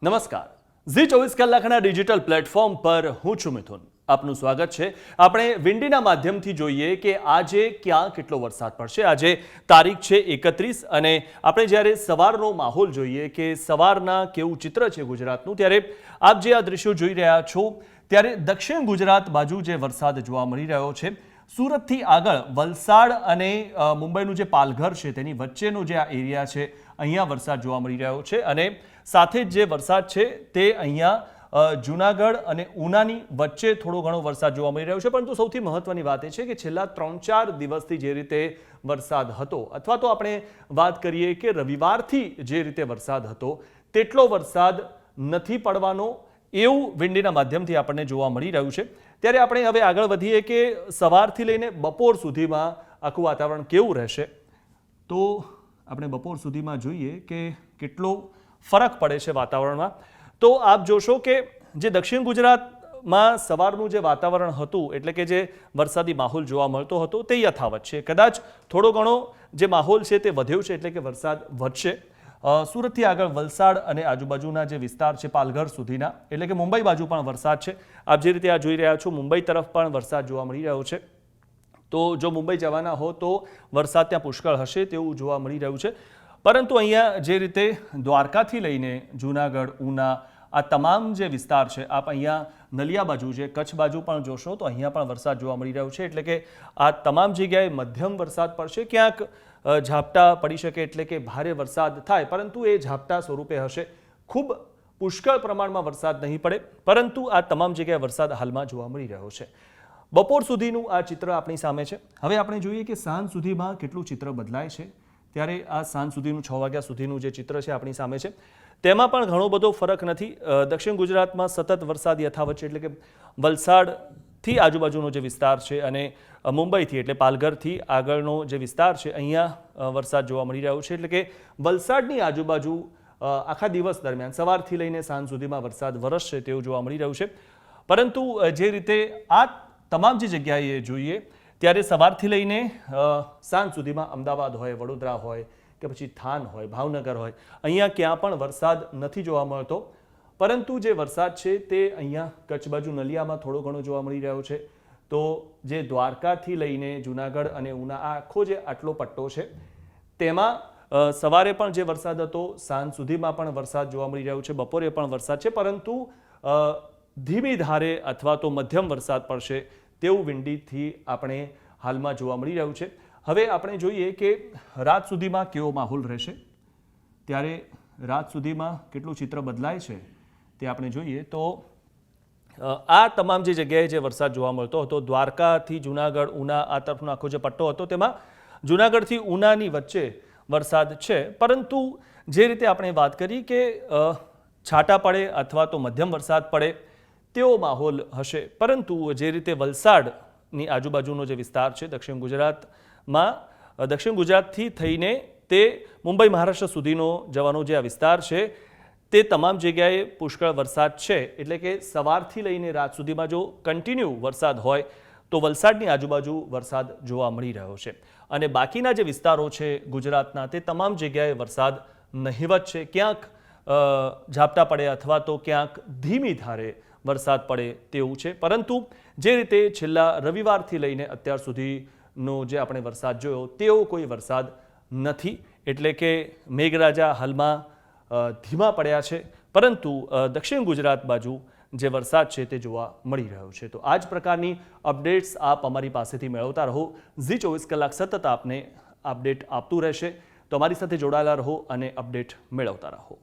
નમસ્કાર ઝી 24 કલાકના digital platform પર હું છું મિથુન. આપનું સ્વાગત છે. આપણે વિંડીના માધ્યમથી જોઈએ કે આજે ક્યાં કેટલો વરસાદ પડશે. આજે તારીખ છે 31 અને આપણે જ્યારે સવારનો માહોલ જોઈએ કે સવારના કેવું ચિત્ર છે ગુજરાતનું, ત્યારે આપ જે આ દ્રશ્યો જોઈ રહ્યા છો ત્યારે દક્ષિણ ગુજરાત બાજુ જે વરસાદ જોવા મળી રહ્યો છે, સુરતથી આગળ વલસાડ અને મુંબઈનું જે પાલઘર છે તેની વચ્ચેનો જે આ એરિયા છે અહીંયા વરસાદ જોવા મળી રહ્યો છે અને સાથે જ જે વરસાદ છે તે અહીંયા જૂનાગઢ અને ઉનાની વચ્ચે થોડો ઘણો વરસાદ જોવા મળી રહ્યો છે. પરંતુ સૌથી મહત્વની વાત એ છે કે છેલ્લા 3-4 દિવસથી જે રીતે વરસાદ હતો, અથવા તો આપણે વાત કરીએ કે રવિવારથી જે રીતે વરસાદ હતો તેટલો વરસાદ નથી પડવાનો એવું વિંડીના માધ્યમથી આપણને જોવા મળી રહ્યું છે. ત્યારે આપણે હવે આગળ વધીએ કે સવારથી લઈને બપોર સુધીમાં આખું વાતાવરણ કેવું રહેશે. તો આપણે બપોર સુધીમાં જોઈએ કે કેટલો ફરક પડે છે વાતાવરણમાં. તો આપ જોશો કે જે દક્ષિણ ગુજરાતમાં સવારનું જે વાતાવરણ હતું, એટલે કે જે વરસાદી માહોલ જોવા મળતો હતો તે યથાવત છે. કદાચ થોડો ઘણો જે માહોલ છે તે વધ્યો છે, એટલે કે વરસાદ વધશે. સુરતથી આગળ વલસાડ અને આજુબાજુના જે વિસ્તાર છે પાલઘર સુધીના, એટલે કે મુંબઈ બાજુ પણ વરસાદ છે. આપ જે રીતે આ જોઈ રહ્યા છો મુંબઈ તરફ પણ વરસાદ જોવા મળી રહ્યો છે. તો જો મુંબઈ જવાના હો તો વરસાદ ત્યાં પુષ્કળ હશે તેવું જોવા મળી રહ્યું છે. પરંતુ અહીંયા જે રીતે દ્વારકાથી લઈને જૂનાગઢ, ઉના આ તમામ જે વિસ્તાર છે, આપ અહીંયા નલિયા બાજુ છે, કચ્છ બાજુ પણ જોશો તો અહીંયા પણ વરસાદ જોવા મળી રહ્યો છે. એટલે કે આ તમામ જગ્યાએ મધ્યમ વરસાદ પડશે. ક્યાંક ઝાપટા પડી શકે, એટલે કે ભારે વરસાદ થાય, પરંતુ એ ઝાપટા સ્વરૂપે હશે. ખૂબ પુષ્કળ પ્રમાણમાં વરસાદ નહીં પડે, પરંતુ આ તમામ જગ્યાએ વરસાદ હાલમાં જોવા મળી રહ્યો છે. બપોર સુધીનું આ ચિત્ર આપણી સામે છે. હવે આપણે જોઈએ કે સાંજ સુધીમાં કેટલું ચિત્ર બદલાય છે. ત્યારે આ સાંજ સુધીનું 6 વાગ્યા સુધીનું જે ચિત્ર છે આપણી સામે છે, તેમાં પણ ઘણો બધો ફરક નથી. દક્ષિણ ગુજરાતમાં સતત વરસાદ યથાવત છે, એટલે કે વલસાડથી આજુબાજુનો જે વિસ્તાર છે અને મુંબઈથી એટલે પાલઘરથી આગળનો જે વિસ્તાર છે અહીંયા વરસાદ જોવા મળી રહ્યો છે. એટલે કે વલસાડની આજુબાજુ આખા દિવસ દરમિયાન સવારથી લઈને સાંજ સુધીમાં વરસાદ વરસશે તેવું જોવા મળી રહ્યું છે. પરંતુ જે રીતે આ તમામ જે જગ્યાએ જોઈએ ત્યારે સવારથી લઈને સાંજ સુધીમાં અમદાવાદ હોય, વડોદરા હોય કે પછી થાન હોય, ભાવનગર હોય, અહીંયા ક્યાં પણ વરસાદ નથી જોવા મળતો. પરંતુ જે વરસાદ છે તે અહીંયા કચ્છ બાજુ નલિયામાં થોડો ઘણો જોવા મળી રહ્યો છે. તો જે દ્વારકાથી લઈને જૂનાગઢ અને ઉના આ આખો જે આટલો પટ્ટો છે તેમાં સવારે પણ જે વરસાદ હતો, સાંજ સુધીમાં પણ વરસાદ જોવા મળી રહ્યો છે, બપોરે પણ વરસાદ છે, પરંતુ ધીમી ધારે અથવા તો મધ્યમ વરસાદ પડશે તેવું વિંડીથી આપણે હાલમાં જોવા મળી રહ્યું છે. હવે આપણે જોઈએ કે રાત સુધીમાં કેવો માહોલ રહેશે. ત્યારે રાત સુધીમાં કેટલું ચિત્ર બદલાય છે તે આપણે જોઈએ તો આ તમામ જે જગ્યાએ જે વરસાદ જોવા મળતો હતો, દ્વારકાથી જૂનાગઢ, ઉના આ તરફનો આખો જે પટ્ટો હતો તેમાં જૂનાગઢથી ઉનાની વચ્ચે વરસાદ છે. પરંતુ જે રીતે આપણે વાત કરી કે છાંટા પડે અથવા તો મધ્યમ વરસાદ પડે તેવો માહોલ હશે. પરંતુ જે રીતે વલસાડની આજુબાજુનો જે વિસ્તાર છે દક્ષિણ ગુજરાતમાં, દક્ષિણ ગુજરાતથી થઈને તે મુંબઈ મહારાષ્ટ્ર સુધીનો જવાનો જે આ વિસ્તાર છે તે તમામ જગ્યાએ પુષ્કળ વરસાદ છે. એટલે કે સવારથી લઈને રાત સુધીમાં જો કન્ટિન્યુ વરસાદ હોય તો વલસાડની આજુબાજુ વરસાદ જોવા મળી રહ્યો છે. અને બાકીના જે વિસ્તારો છે ગુજરાતના તે તમામ જગ્યાએ વરસાદ નહિવત છે. ક્યાંક ઝાપટા પડે અથવા તો ક્યાંક ધીમી ધારે વરસાદ પડે તેવું છે. પરંતુ જે રીતે છેલ્લા રવિવારથી લઈને અત્યાર સુધીનો જે આપણે વરસાદ જોયો તેવો કોઈ વરસાદ નથી. એટલે કે મેઘરાજા હાલમાં ધીમા પડ્યા છે, પરંતુ દક્ષિણ ગુજરાત બાજુ જે વરસાદ છે તે જોવા મળી રહ્યો છે. તો આ જ પ્રકારની અપડેટ્સ આપ અમારી પાસેથી મેળવતા રહો. ઝી 24 કલાક સતત આપને અપડેટ આપતું રહેશે. તો અમારી સાથે જોડાયેલા રહો અને અપડેટ મેળવતા રહો.